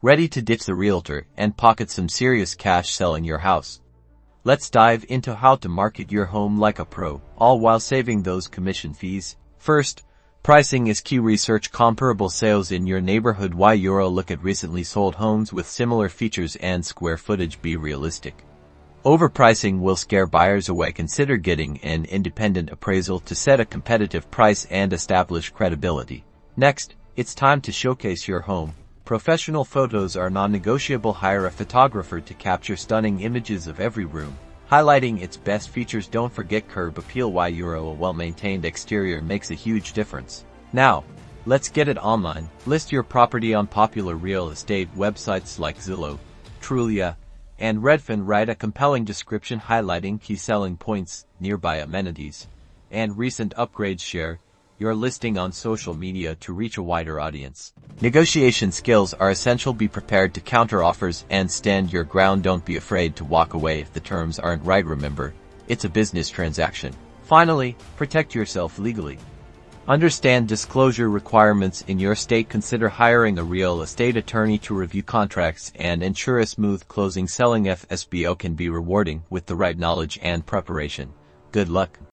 Ready to ditch the realtor and pocket some serious cash selling your house? Let's dive into how to market your home like a pro, all while saving those commission fees. First, pricing is key. Research comparable sales in your neighborhood. Why Euro look at recently sold homes with similar features and square footage. Be realistic. Overpricing will scare buyers away. Consider getting an independent appraisal to set a competitive price and establish credibility. Next, it's time to showcase your home. Professional photos are non-negotiable. Hire a photographer to capture stunning images of every room, highlighting its best features. Don't forget curb appeal. Why Euro a well-maintained exterior makes a huge difference. Now, let's get it online. List your property on popular real estate websites like Zillow, Trulia, and Redfin. Write a compelling description highlighting key selling points, nearby amenities, and recent upgrades. Share your listing on social media to reach a wider audience. Negotiation skills are essential. Be prepared to counter offers and stand your ground. Don't be afraid to walk away if the terms aren't right. Remember, it's a business transaction. Finally, protect yourself legally. Understand disclosure requirements in your state. Consider hiring a real estate attorney to review contracts and ensure a smooth closing. Selling FSBO can be rewarding with the right knowledge and preparation. Good luck.